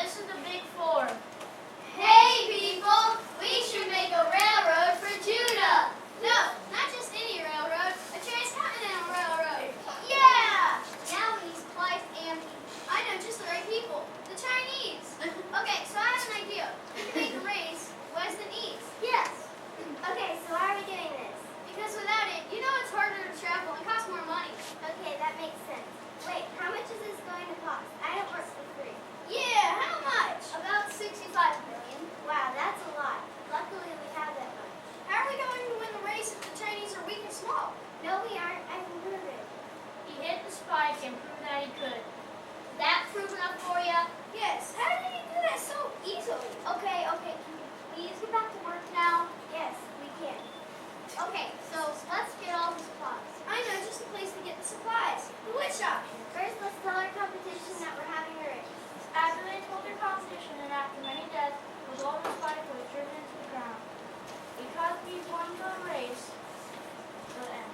this is the big four. Hey people, we should make a railroad for Judah. No, not just any railroad, a transcontinental railroad. Yeah! Now we need supplies and I know just the right people, the Chinese. Okay, so I have an idea. We can make a race west and east. Yes. Okay, so why are we doing this? Because without it, you know it's harder to travel and costs more money. Okay, that makes sense. Wait, how much is this going to cost? I don't work for free. Yeah, how much? About $65 million. Wow, that's a lot. Luckily, we have that much. How are we going to win the race if the Chinese are weak and small? No, we aren't. I can prove it. He hit the spike and proved that he could. Is that proof enough for you? Yes. How did he do that so easily? Okay. Can you please get back to work now? Yes, we can. Okay, so let's get all the supplies. I know just a place to get the supplies. The wood shop. First, let's tell our competition that we're having a race. After they told their competition and after many deaths, the golden spike was driven into the ground. Because we won the race, the end.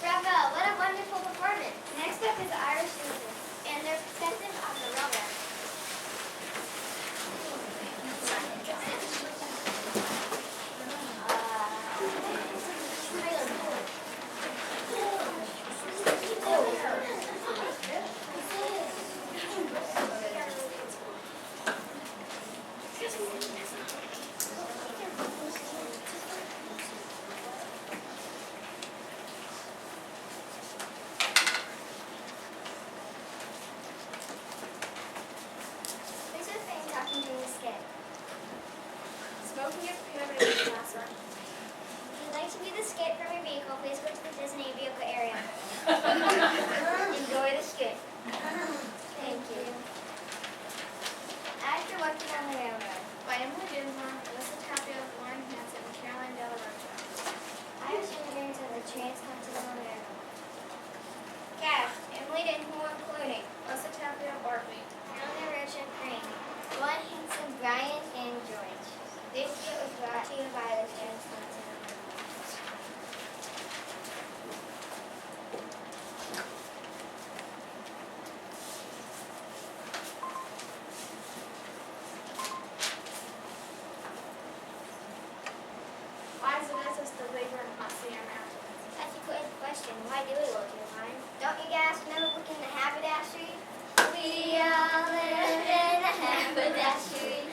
Bravo, what a wonderful performance. Next up is the Irish citizens and their percentage on the railroad. There's a thing talking during the skit. Smoking is prohibited in the classroom. If you'd like to view the skit from your vehicle, please go to the designated vehicle area. Enjoy the skit. Thank you. After working on the railroad, By Emily Dinsmore, Alyssa Tapio, Lauren Hanson, and Caroline Della Rocha. Irish immigrants of the Transcontinental Railroad. Cast: Emily Dinsmore, including Alyssa Tapio, Bartley. Caroline Rocha, Crane, Lauren Hanson, Brian, and George. This skit was brought to you by the Transcontinental Railroad. Why is it as us to labor and not see our mountains? That's a good question. Why do we work in mine? Don't you guys know look in the haberdashery? We all live in a haberdashery.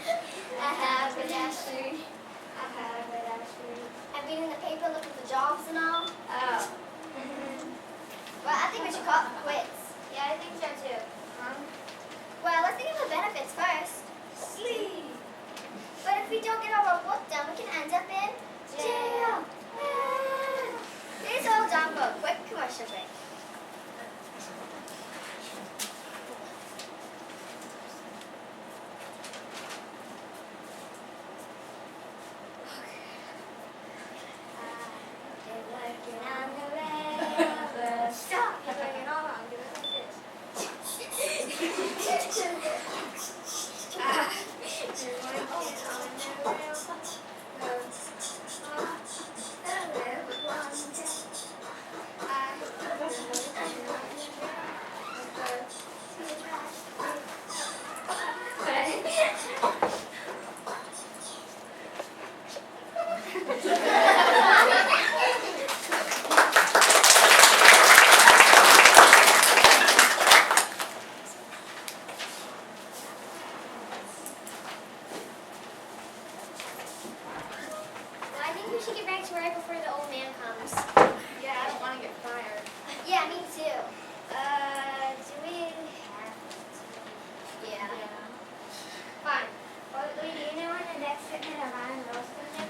A haberdashery. A haberdashery. I've been in the paper looking for jobs and all. Oh. Well, I think we should call it quits. Yeah, I think so too. Well, let's think of the benefits first. Sleep. But if we don't get our work done, we can end up in jail. This is all done for a quick commercial break. Working on the railroad. Stop! You're working all wrong. Do it like this. You're working on the I think we should get back to work before the old man comes. Yeah, I don't want to get fired. Yeah, me too. Do we have to? Yeah. Fine. Well, do you know when the next shipment of iron rolls comes in?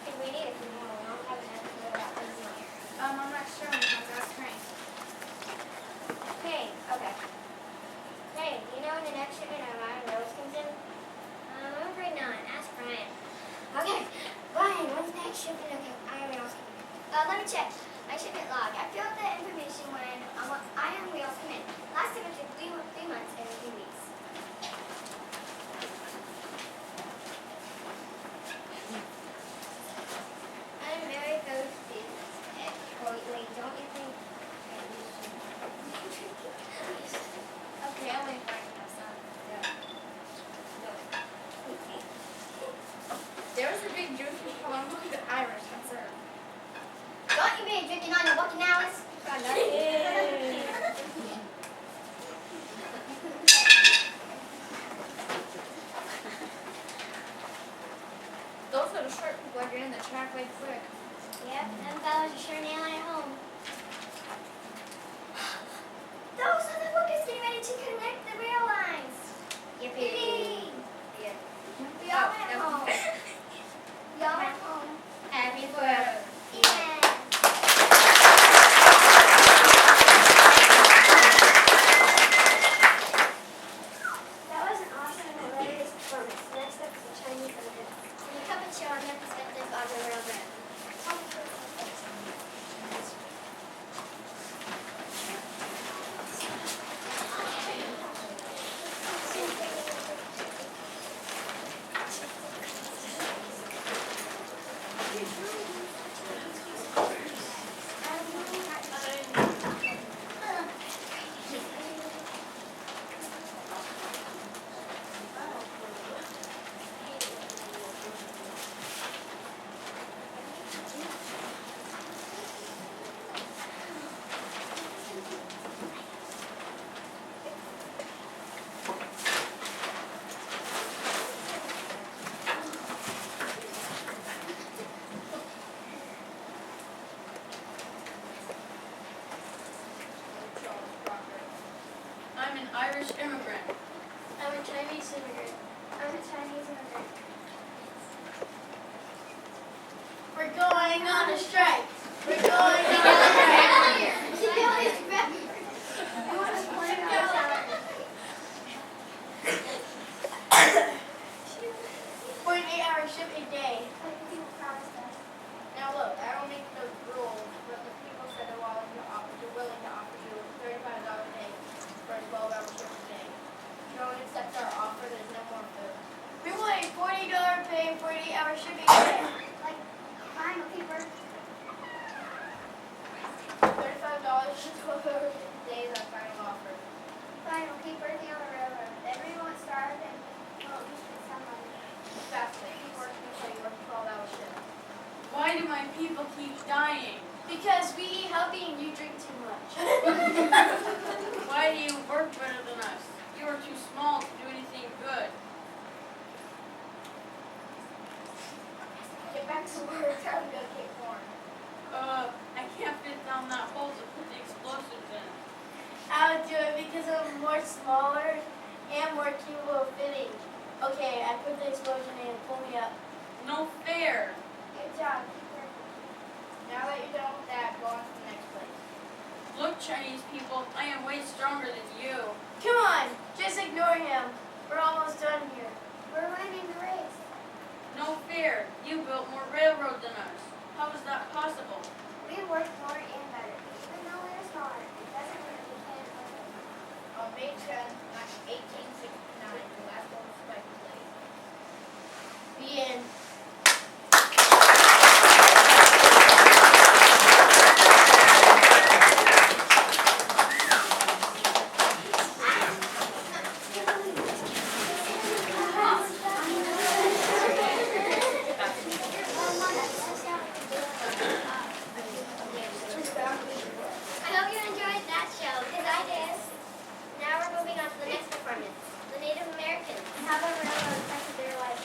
Can we need it for more? We don't have enough to go out this month. I'm not sure when it comes out train. Hey, okay. Hey, you know when the next shipment of iron rolls comes in? I'm afraid not. Ask Brian. Okay. Brian, when's the next shipment of iron rails coming in? Let me check. My shipment log. I filled out the information when iron rails come in. Last time it took 3 months and 3 weeks. I'm very thirsty. Those little short people are getting the track like quick. Yep, them fellas are sure nailing it home. Those are the workers getting ready to connect the rail lines. Yippee! Yeah. We all went home. We all went home. Happy birthday. Yeah. That was an awesome and hilarious performance. Next up is the Chinese Olympics. And a puppet show on their perspective on the railroad. I'm an Irish immigrant. I'm a Chinese immigrant. I'm a Chinese immigrant. We're going on a strike. We're going on a strike. You want to play on 48-hour shift a day. the Now look, I don't make the rules, but the people said they're willing to offer you $35 a day for a 12-hour shift a day. If you don't accept our offer, there's no more food. We want a $40 pay, 48-hour shift a day. Like, fine, okay, Bert. $35 for 12 hours a day is our final offer. Fine, we'll keep working on the railroad. Everyone won't starve and we'll at least get some money. Fastly, keep working until you work a 12-hour shift. Why do my people keep dying? Because we eat healthy and you drink too much. Why do you work better than us? You are too small to do anything good. Get back to work. Time to go Cape Horn. I can't fit down that hole to put the explosives in. I'll do it because I'm more smaller and more capable of fitting. Okay, I put the explosion in. Pull me up. No fair. Good job. Keep working. Now that you're done with that, go on to the next place. Look, Chinese people, I am way stronger than you. Come on, just ignore him. We're almost done here. We're winning the race. No fair. You built more railroad than us. How is that possible? We work more and better. Even though we're smaller, it doesn't mean we can't work. On May 10th, 1869, the last one was by place. The end. I hope you enjoyed that show, because I did. Now we're moving on to the next performance. The Native Americans. How the railroad affected their life.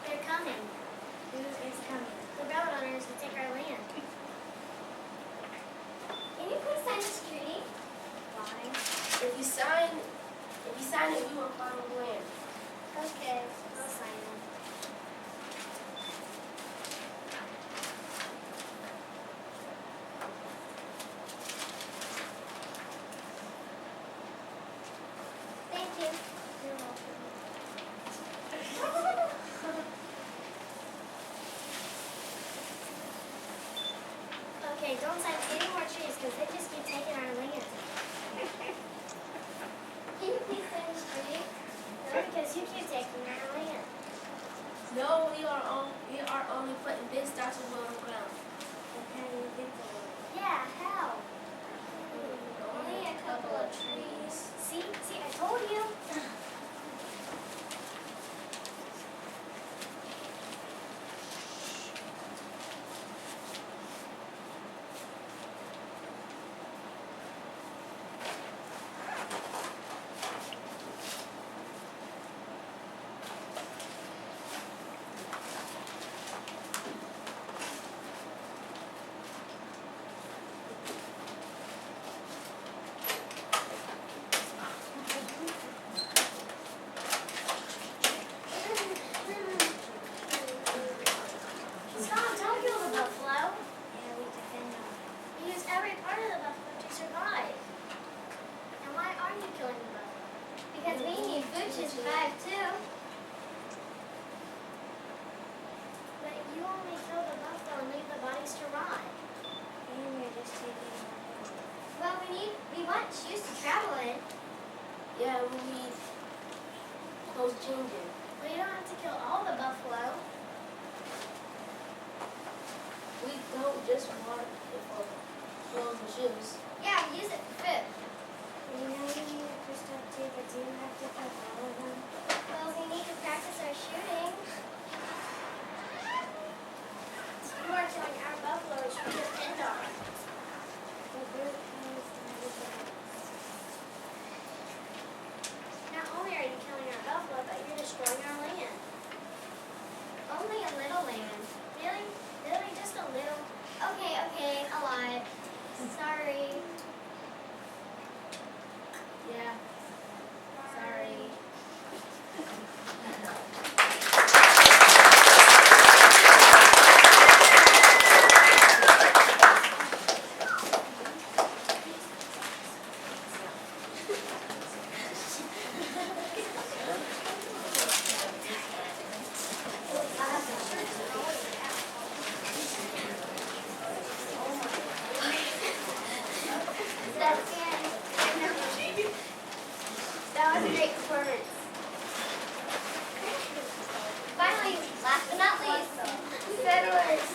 They're coming. Who is coming? The railroad owners will take our land. Can you please sign this treaty? Why? If you sign it, we will follow the land. Okay, I'll sign it. part of the buffalo to survive. And why are you killing the buffalo? Because we need food to survive too. But you only kill the buffalo and leave the bodies to rot. And you're just taking it. Well, we want shoes to travel in. Yeah, we need clothes changing. But you don't have to kill all the buffalo. We don't just want it for clothes and shoes. Yeah, we use it for food. You know you need a crystal too, but do you have to kill all of them? Well, we need to practice our shooting. You are killing our buffalo, which we depend on. The bird has everything. Not only are you killing our buffalo, but you're destroying our land. Only a little land. Really? Really? Just a little? Okay, alive. Sorry. Yeah. Sorry. That was a great performance. Finally, last but not least, settlers.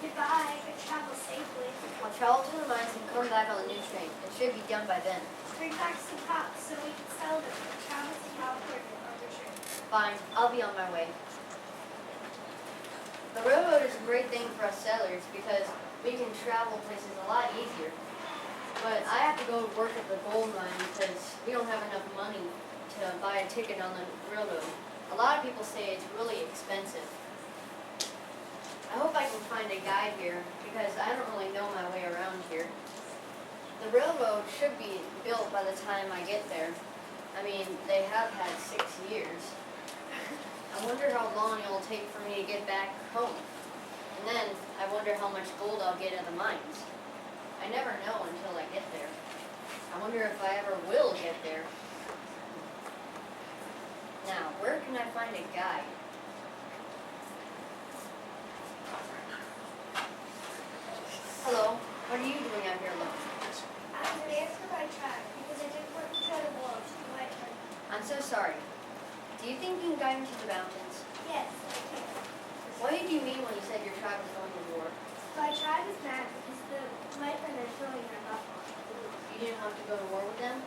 Goodbye. Good travel safely. I'll travel to the mines and come back on the new train. It should be done by then. Bring back some pops so we can sell them for Travis and California on the trip. Fine, I'll be on my way. The railroad is a great thing for us settlers because we can travel places a lot easier. But I have to go work at the gold mine because we don't have enough money to buy a ticket on the railroad. A lot of people say it's really expensive. I hope I can find a guide here because I don't really know my way around here. The railroad should be built by the time I get there. I mean, they have had 6 years. I wonder how long it will take for me to get back home. And then I wonder how much gold I'll get at the mines. I never know until I get there. I wonder if I ever will get there. Now, where can I find a guide? Hello, what are you doing out here alone? I'm there for my track because I didn't want to go to war. I'm so sorry. Do you think you can guide me to the mountains? Yes, I can. What did you mean when you said your tribe was going to war? My tribe is mad because the white men are throwing their buffalo. You didn't want to go to war with them?